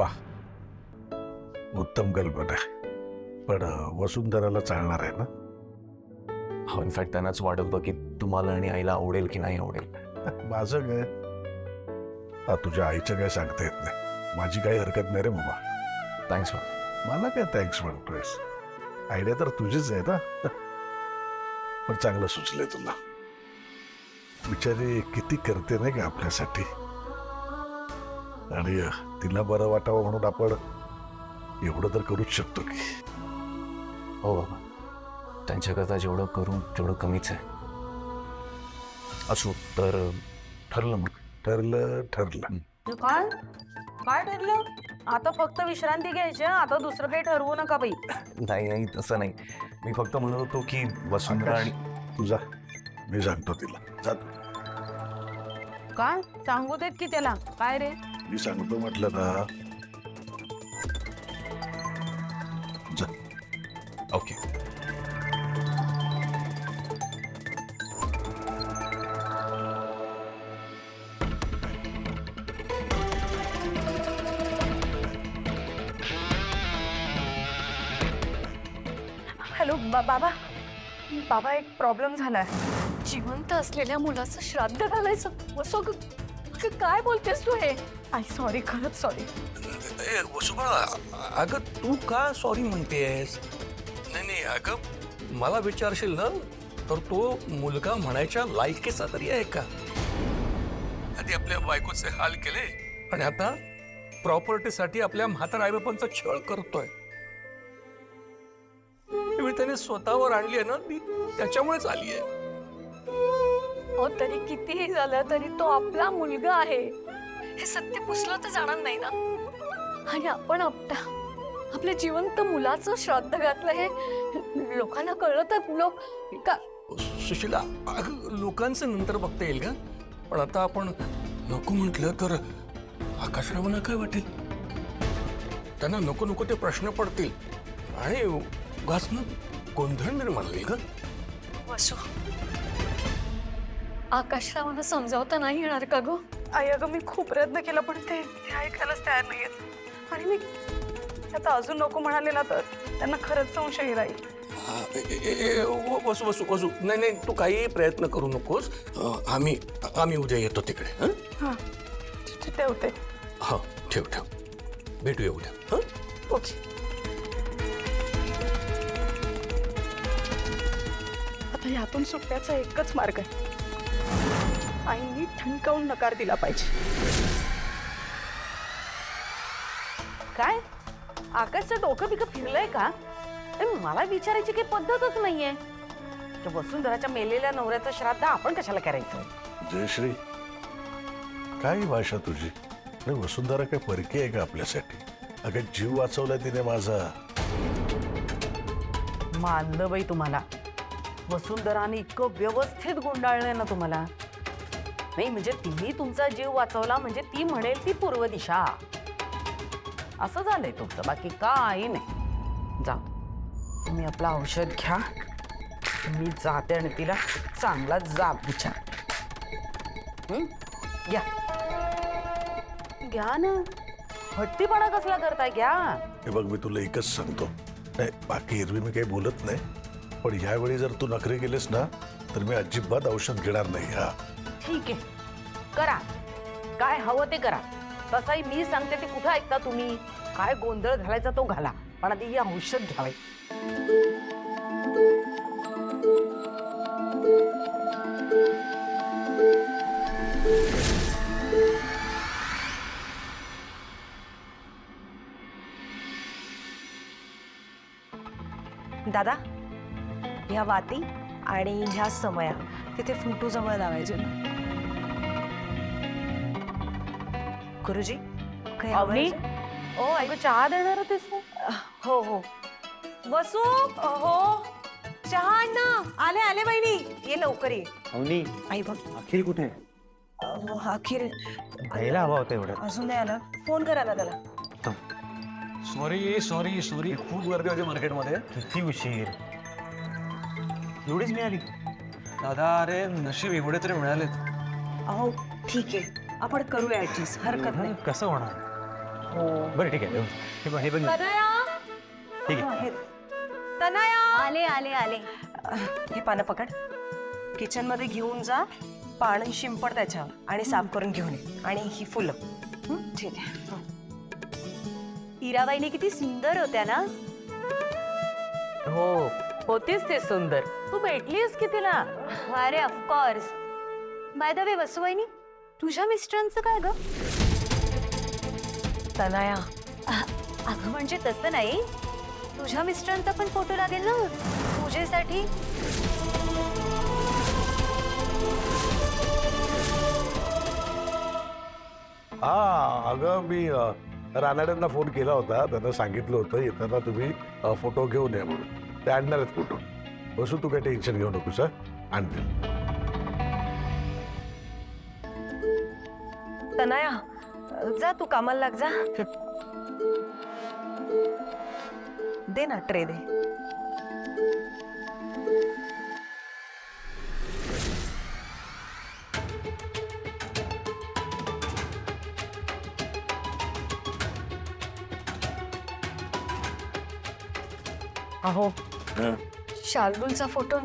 वा, उत्तम कल्पना आहे. पण वसुंधराला चालणार आहे ना? हो, इनफॅक्ट त्यांनाच वाटत होतं की तुम्हाला आणि आईला आवडेल की नाही आवडेल. माझं काय, तुझ्या आईचं काय सांगता येत नाही. माझी काही हरकत नाही रे बाबा. थँक्स. मला काय थँक्स म्हणतोयस? आयडिया तर तुझीच आहे ना. पण चांगलं सुचलंय तुला. बिचारी किती करते नाही का आपल्यासाठी. आणि तिला बरं वाटावं म्हणून आपण एवढं तर करूच शकतो की. हो बाबा, त्यांच्याकरता जेवढं करू तेवढं कमीच आहे. असो तर ठरलं मग. ठरलं. काय काय ठरलं? आता फक्त विश्रांती घ्यायची हं? आता दुसरं काही ठरवू नका बाई. नाही नाही, तसं नाही. मी फक्त म्हणत होतो की वसुंधरा आणि तुझा मी सांगतो तिला. जा. काय सांगू देत की त्याला? काय रे? मी सांगतो म्हटलं ना. जा. ओके. हॅलो बाबा. बाबा, एक प्रॉब्लेम झालाय. जिवंत असलेल्या मुलाचं श्राद्ध घालायचं? वसो, काय बोलतेस तू हे? आय सॉरी, खरंच सॉरी. वसुबाळा, अगं तू का सॉरी म्हणतेस? नाही नाही, अगं मला विचारशील ना तर तो मुलगा म्हणायच्या लायकीचा तरी आहे का? आधी आपल्या बायकोचे हाल केले आणि आता प्रॉपर्टीसाठी आपल्या म्हाताऱ्या आईबापांचा छळ करतोय. त्याने स्वतःवर आणली आहे ना, ती त्याच्यामुळेच आली आहे. हो, तरी कितीही झालं तरी तो आपला मुलगा आहे हे सत्य पुसलं तर जाणार नाही ना. आणि आपण आपल्या जिवंत मुलाचं श्राद्ध घातलं हे लोकांना कळलं तर लोक का? सुशीला, अगं लोकांचं नंतर बघता येईल का? पण आता आपण नको म्हटलं तर आकाशरावांना काय वाटेल? त्यांना नको नको ते प्रश्न पडतील आणि उगाचनं गोंधळ निर्माण होईल का? वसू, आकाशरावांना समजावता नाही येणार का गो? आई, अगं मी खूप प्रयत्न केला पण ते ऐकायलाच तयार नाहीयेत. आणि मी आता अजून नको म्हणाले ना तर त्यांना खरंच संशय राहील. वसू वसू वसू, नाही नाही, तू काही प्रयत्न करू नकोस. आम्ही उद्या येतो तिकडे. हं? हां, ठेवते. हा, ठेव ठेव, भेटूया उद्या. हं? ओके. आता यातून सुटण्याचा एकच मार्ग आहे. आईंनी ठणकावून नकार दिला पाहिजे. काय आकाशचं डोकं बिकं फिरलंय का? मला विचारायची काही पद्धतच नाहीये. त्या वसुंधराच्या मेलेल्या नवऱ्याचं श्राद्ध आपण कशाला करायचं? जयश्री, काय भाषा तुझी? अरे वसुंधरा काय परकी आहे का आपल्यासाठी? अगं जीव वाचवला तिने माझा. मानलं बाई तुम्हाला. वसुंधराने इतकं व्यवस्थित गुंडाळलंय ना तुम्हाला. नाही म्हणजे तिने तुमचा जीव वाचवला म्हणजे ती म्हणेल ती पूर्व दिशा. असं झालंय तुमचं, बाकी काही नाही. जा, तुम्ही आपलं औषध घ्या. मी जाते आणि तिला चांगला जाब विचार. घ्या घ्या ना. हट्टीपणा कसला करताय? घ्या. हे बघ, मी तुला एकच सांगतो. नाही, बाकी एरवी मी काही बोलत नाही. पण यावेळी जर तू नखरे केलेस ना तर मी अजिबात औषध घेणार नाही. हा, ठीक आहे, करा. काय हवं ते करा. तसाही मी सांगते ते कुठं ऐकता तुम्ही? काय गोंधळ घालायचा तो घाला, पण आधी हे औषध घ्यावे. दादा, ह्या वाती आणि ह्या समया तिथे फोटो जवळ लावायचे ना. गुरुजी, काही अवनी, हवंय? ओ ऐक, चहा देणार होतेस तू? हो हो. वसू, हो चहा आण ना. आले आले बहिणी, ये लवकर ये. अवनी, आई बघ, अखिल कुठे? अखेर यायला हवा होता एवढं. अजून नाही आला. फोन करा ना त्याला. सॉरी सॉरी सॉरी, खूप गर्दी होती मार्केटमध्ये. किती उशीर. एवढीच मिळाली? दादा, अरे नशीब एवढे तरी मिळालेत. अहो ठीक आहे, आपण करूया ऍडजस्ट, हरकत नाही. कसं होणार? बरं ठीक आहे हे पण ठीक आहे. तनया आले आले आले. हे पानं पकड. किचन मध्ये घेऊन जा, पाणी शिंपड त्याच्यावर आणि साफ करून घेऊन ये. आणि ही फुलं. ठीक आहे. हिराबाईने किती सुंदर होत्या ना. हो होतीच ते सुंदर. तू भेटलीस की तिला? अरे ऑफकोर्स. बाय द वे वसुबाईनी, तुझ्या मिस्टरांचं काय ग? तनया अगं म्हणजे तसं नाही, तुझ्या मिस्टरांचा पण फोटो लागेल ना पूजेसाठी. हा अगं मी रानाड्यांना फोन केला होता. त्यांना सांगितलं होतं येताना तुम्ही फोटो घेऊन या म्हणून. ते आणणार आहेत फोटो. बसू तू काही टेन्शन घेऊ नकोस. आणतील. तनया जा, तू कामाला लाग जा. दे ना ट्रे दे. अहो शार्दूलचा फोटो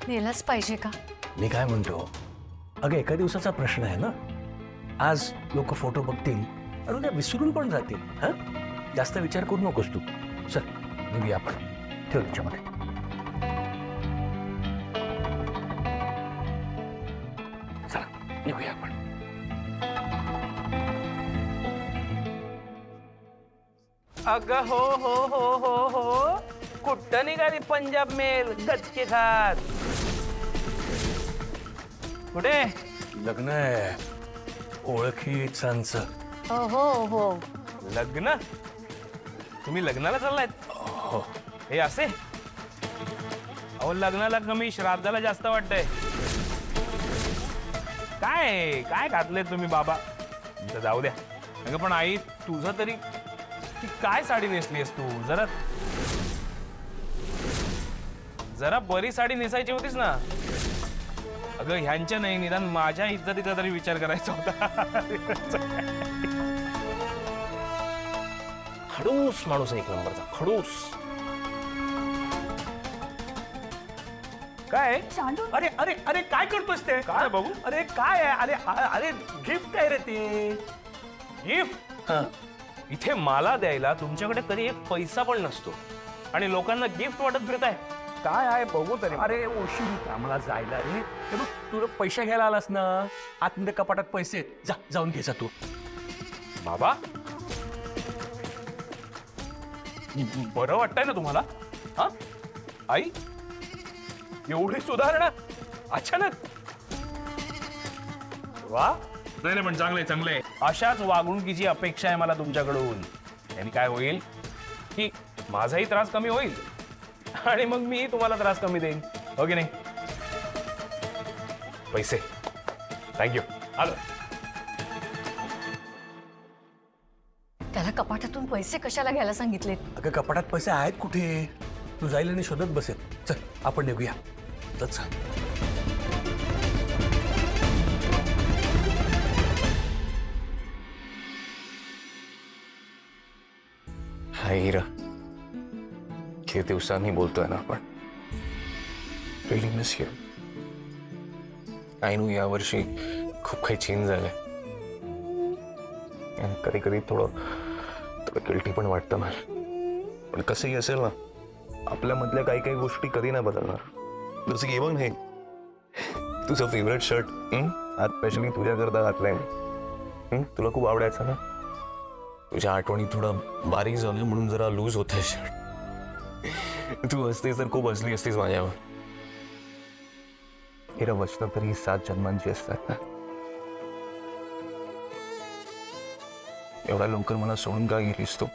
नेलाच पाहिजे का? मी काय म्हणतो, अगं एका दिवसाचा प्रश्न आहे ना. आज लोक फोटो बघतील आणि उद्या विसरून पण जातील. हा, जास्त विचार करू नकोस तू. चल निघूया आपण. ठेव त्याच्यामध्ये. चला निघूया आपण. अगं हो हो हो हो हो कुठं निघाली पंजाब मेल गचके खात? कुठे? लग्न आहे ओळखीचांचं. हो हो. लग्न? तुम्ही लग्नाला चाललायत? हो. हे असे? अहो लग्नाला कमी श्राद्धाला जास्त वाटतंय. काय काय घातले तुम्ही बाबा? तुमचं जाऊ द्या. अगं पण आई तुझं तरी ती काय साडी नेसलीस तू? जरा जरा बरी साडी नेसायची होतीस ना. अगं ह्यांच्या नाही, निदान माझ्या इज्जतीचा तरी विचार करायचा होता. खडूस माणूस आहे, एक नंबरचा खडूस. काय? अरे अरे अरे काय करतोस ते? काय बघू? अरे काय आहे? अरे अरे गिफ्ट आहे रे ते. गिफ्ट? इथे मला द्यायला तुमच्याकडे कधी एक पैसा पण नसतो आणि लोकांना गिफ्ट वाटत फिरताय. काय आहे बघू तरी. अरे उशीर होता मला जायला रे. हे बघ तुला पैसे घ्यायला आलास ना, आतमध्ये कपाटात पैसे आहेत. जा जाऊन घे जा तू. बाबा बरं वाटतंय ना तुम्हाला? हा आई एवढी सुधारणा अचानक? वा. नाही नाही पण चांगलंय चांगलंय. अशाच वागणुकीची अपेक्षा आहे मला तुमच्याकडून. यांनी काय होईल की माझाही त्रास कमी होईल आणि मग मी तुम्हाला त्रास कमी देईन. हो की नाही? पैसे थँक्यू. आलो. त्याला कपाटातून पैसे कशाला घ्यायला सांगितले? अगं कपाटात पैसे आहेत कुठे? तू जाईल आणि शोधत बसेल. चल आपण निघूया. चल. हाय हिरा, किती दिवसांनी बोलतोय ना आपण. Really miss you. I know यावर्षी खूप काही चेंज झालंय आणि कधी कधी थोडं गिल्टी पण वाटतं मला. पण कसंही असेल ना, आपल्यामधल्या काही काही गोष्टी कधी नाही बदलणार. जसं की बघ हे तुझं फेवरेट शर्ट आज स्पेशली तुझ्याकरता घातलंय मी. तुला खूप आवडायचं ना. तुझ्या आठवणी थोडं बारीक झालं म्हणून जरा लूज होतंय शर्ट. तू असतेस तर खूप हसली असतीस माझ्यावर. हिरा वचनं तरी ही 7 जन्मांची असतात ना. एवढा लवकर मला सोडून का गेलीस तू?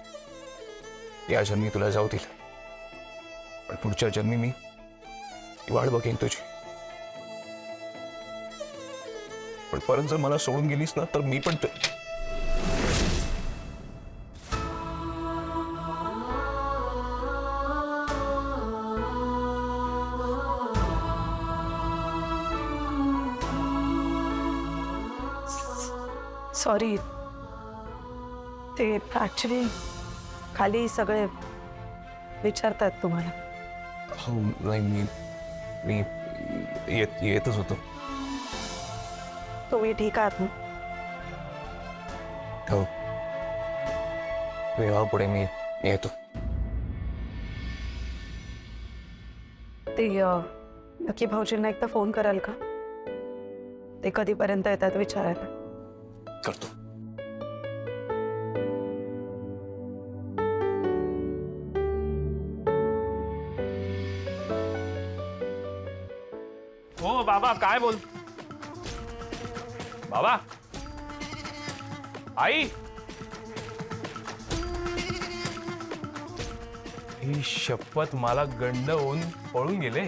या जन्मी तुला जाऊ दिलं, पण पुढच्या जन्मी मी वाट बघेन तुझी. पण परत जर मला सोडून गेलीस ना तर मी पण सॉरी. ते ऍक्च्युली खाली सगळे विचारतात तुम्हाला. हो नाही मी येतच होतो. तुम्ही ठीक आहात ना? हो वेळापुढे मी येतो. ते नक्की भाऊजींना एकदा फोन कराल का? ते कधीपर्यंत येतात विचारायला. करतो. हो बाबा काय बोल. बाबा आई ही शपथ मला गंड होऊन पळून गेले.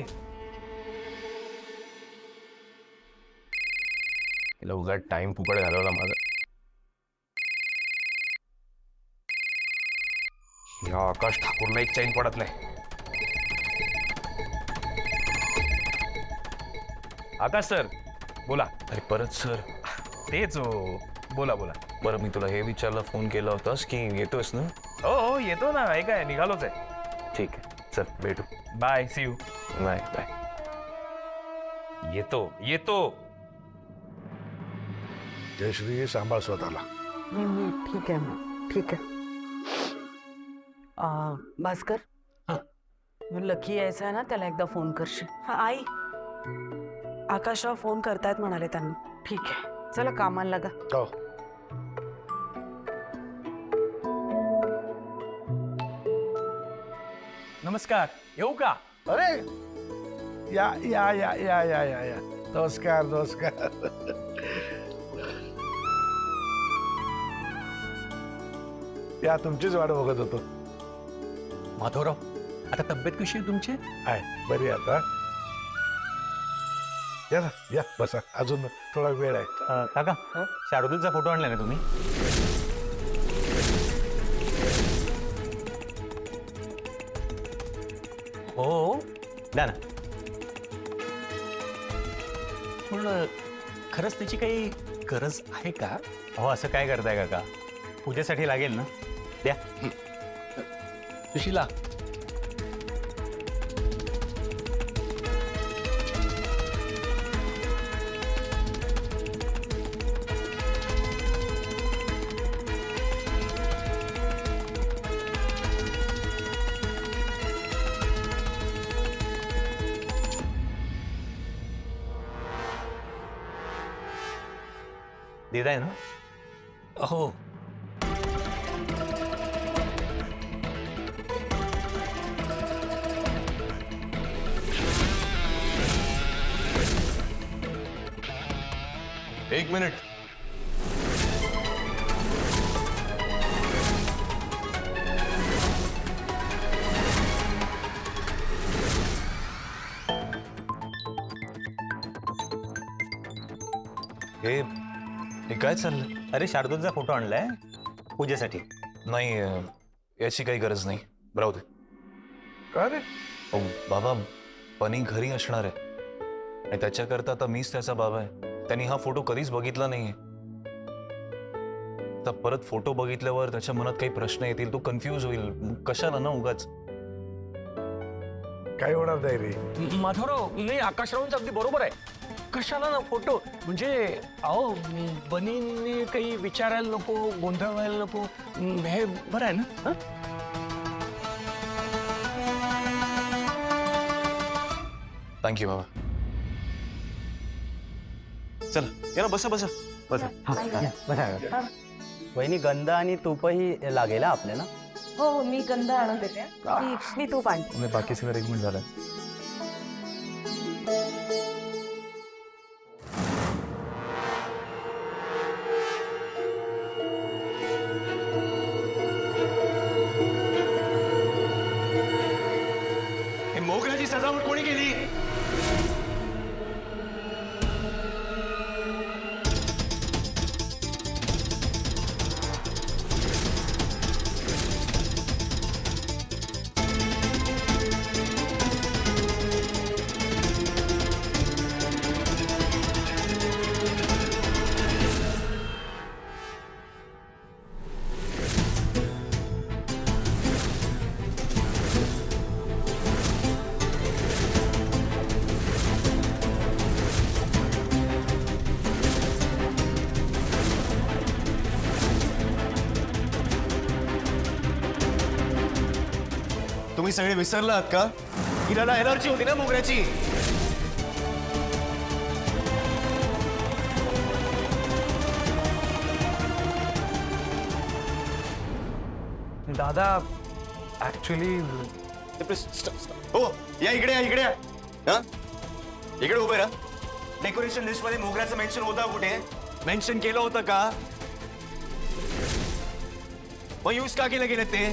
तिला उगाच टाइम फुकट घालवला माझा. या आकाश ठाकूरला एक चैन पडत नाही. आकाश सर बोला. अरे परत सर. तेच हो बोला बोला. बरं मी तुला हे विचारला फोन केला होतास की येतोस ना? हो हो येतो ना. हे काय निघालोच आहे. ठीक आहे चल भेटू. Bye see you. Bye bye. येतो येतो. जयश्री सांभाळ स्वतःला. ठीक आहे मग ठीक आहे. भास्कर लकी यायचा आहे ना, त्याला एकदा फोन करशील. हा आई, आकाशराव फोन करतायत म्हणाले त्यांना. ठीक आहे चला कामाला लागा. हो नमस्कार. येऊ का? अरे या या या या या या या नमस्कार नमस्कार. या तुमचीच वाट बघत होतो. माधवराव आता तब्येत कशी आहे तुमची? आहे बरी आहे आता. या ना या बसा, अजून थोडा वेळ आहे. काका शार्दूलचा फोटो आणला ना तुम्ही? हो द्या ना. पण खरंच त्याची काही गरज आहे का? हो असं काय करताय काका? पूजेसाठी लागेल ना, द्या. सुशीला देताय ना? हो एक मिनिट. हे काय चाललंय? अरे शार्दूलचा फोटो आणलाय पूजेसाठी. नाही याची काही गरज नाही. राहू दे. का रे? हो बाबा पनी घरी असणार आहे आणि त्याच्याकरता आता मीच त्याचा बाबा आहे. त्यांनी हा फोटो कधीच बघितला नाहीये. तर परत फोटो बघितल्यावर त्याच्या मनात काही प्रश्न येतील. तो कन्फ्यूज होईल. कशाला ना उगाच. काय होणार नाही रे. माधवराव नाही आकाशरावांचं अगदी बरोबर आहे. कशाला ना फोटो म्हणजे अहो बनींनी काही विचारायला नको, गोंधळ व्हायला नको. हे बरं आहे ना? थँक्यू बाबा. चल याला बसा बसा बसा. वहिनी गंध आणि तूपही लागेल हा आपल्याला. हो हो मी गंध आणून देते. मी तूप आणते. बाकी सगळं अरेंजमेंट झालं. मोगऱ्याची सजावट कोणी केली? तुम्ही सगळे विसरलात का? हिला एलर्जी होती ना मोगऱ्याची. दादा ऍक्च्युली हो, या इकडे या इकडे या. हा? इकडे उभे राहा. डेकोरेशन लिस्ट मध्ये मोगऱ्याचं मेन्शन होतं कुठे? मेन्शन केलं होतं का? मग यूज का केलं गेलं ते?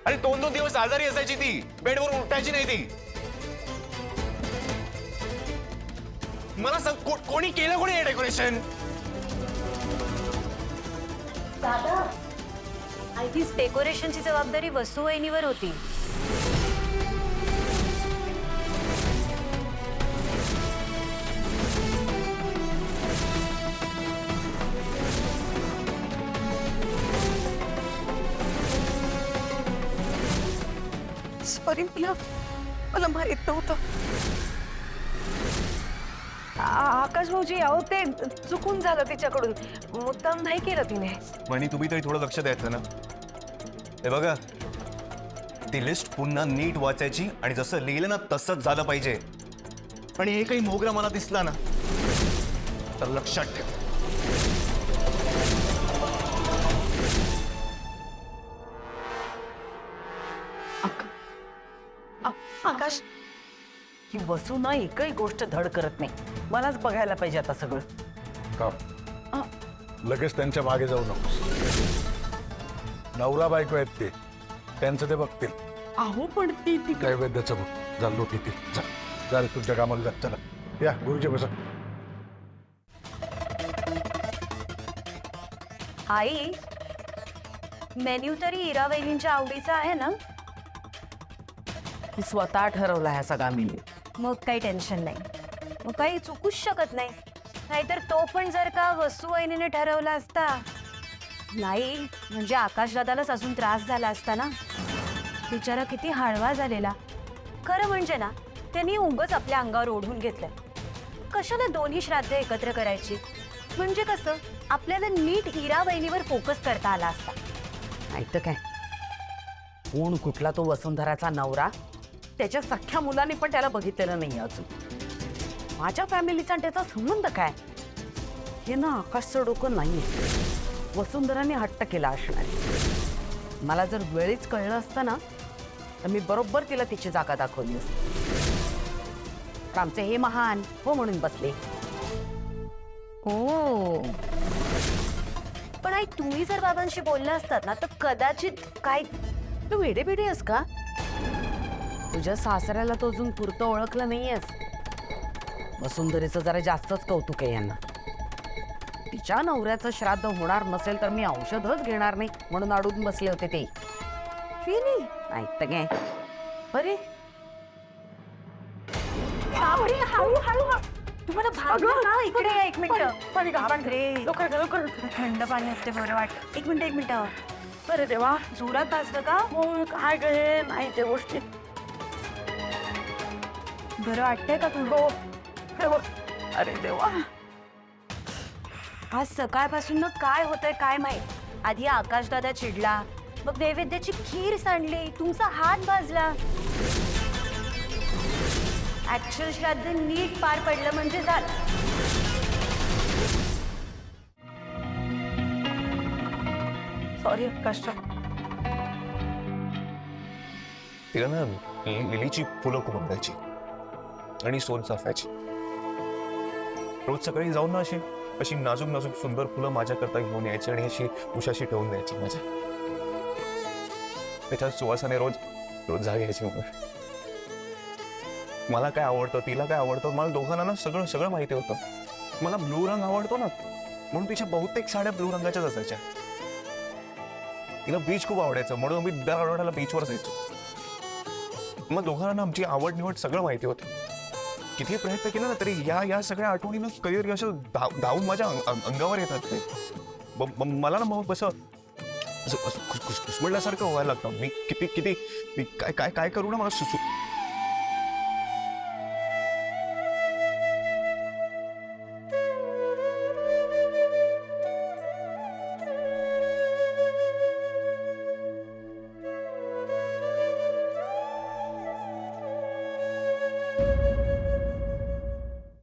अरे 2-2 दिवस आजारी असायची ती, बेडवरून उठायची नाही ती. मला सांग कोणी केलं कोणी हे डेकोरेशन? आय थिंक डेकोरेशनची जबाबदारी वसुवहिनीवर होती. सॉरी, मला माहित नव्हतं. आकाश भाऊजी, अहो ते चुकून झालं तिच्याकडून, मुद्दाम नाही केलं तिने. वहिनी तुम्ही तरी थोडं लक्ष द्यायचं ना. हे बघा, ती लिस्ट पुन्हा नीट वाचायची आणि जसं लिहिलं ना तसंच झालं पाहिजे. आणि एकही मोगरा मला दिसला ना तर लक्षात ठेव. आकाश, ही वसू ना एकही गोष्ट धड करत नाही. मलाच बघायला पाहिजे आता सगळं. का लगेच त्यांच्या मागे जाऊ नकोस. नवरा बायको आहेत ते, त्यांचं ते बघतील. अहो पण ती काय वैद्याचं बघ, झालो किती. जा रे, तुमच्या कामाला जा. चला या गुरुजी बसा. आई, मेन्यू तरी इरा वहिनींच्या आवडीचा आहे ना? ती स्वतः ठरवला ह्या सगळा मी. मग काही टेन्शन नाही, मग काही चुकूच शकत नाही. नाहीतर तो पण जर का वसुवहिनीने ठरवला असता, नाही म्हणजे आकाशदादालाच अजून त्रास झाला असता ना. बिचारा किती हळवा झालेला. खरं म्हणजे ना, त्यांनी उगाच आपल्या अंगावर ओढून घेतलंय. कशाला दोन्ही श्राद्ध एकत्र करायची? म्हणजे कसं आपल्याला नीट इरा वहिनीवर फोकस करता आला असता. नाही तर काय, कोण कुठला तो वसुंधराचा नवरा? त्याच्या सख्ख्या मुलाने पण त्याला बघितलेलं नाही अजून. माझ्या फॅमिलीचा त्याचा संबंध काय? हे ना आकाशचं डोकं नाहीये. वसुंधराने हट्ट केला असणार. मला जर वेळीच कळलं असतं ना तर मी बरोबर तिला तिची जागा दाखवली असती. तर आमचे हे महान हो म्हणून बसले. हो, पण आई तुम्ही जर बाबांशी बोलला असतात ना तर कदाचित काय. तू वेडे बेडे आहेस का? तुझ्या सासऱ्याला तो अजून पुरतं ओळखलं नाहीयेस. वसुंधरेचं जरा जास्तच कौतुक आहे यांना. तिच्या नवऱ्याचं श्राद्ध होणार नसेल तर मी औषधच घेणार नाही म्हणून अडून बसले होते ते. ऐकतं काय? अरे हळू हळू तुम्हाला भागलं का? इकडे या, एक मिनिट. थंड पाणी असते बरं वाटत. एक मिनिट. अरे देवा, जोरात असतं का? हो, काय गे नाही ते गोष्टी. बरं वाटतंय का तुला? अरे देवा, आज सकाळपासून ना काय होतंय काय माहित. आधी आकाशदादा चिडला, मग नैवेद्याची खीर सांडली, तुमचा हात भाजला. ऍक्च्युअल श्राद्ध नीट पार पडलं म्हणजे झालं. सॉरी आकाश. तिला ना लिलीची फुलं खूप आवडायची आणि सोनचाफ्याची. रोज सकाळी जाऊन ना अशी नाजूक नाजूक सुंदर फुलं माझ्याकरता घेऊन यायची आणि अशी उशाशी ठेवून द्यायची माझ्या. त्याच्या सुवासाने रोज रोज जाग यायची. मला काय आवडतं, तिला काय आवडतं, मला दोघांना ना सगळं सगळं माहिती होतं. मला ब्लू रंग आवडतो ना, म्हणून तिच्या बहुतेक साड्या ब्लू रंगाच्याच असायच्या. तिला बीच खूप आवडायचं म्हणून आम्ही दर आठवड्याला बीचवर जायचो. मग दोघांना आमची आवड निवड सगळं माहिती होतं. किती प्रयत्न केला ना तरी या सगळ्या आठवणीनं कधी असं धावून माझ्या अंगावर येतात ते. मला ना मग असं खुसमळल्यासारखं व्हायला लागतं. मी किती मी काय काय काय करू ना, मला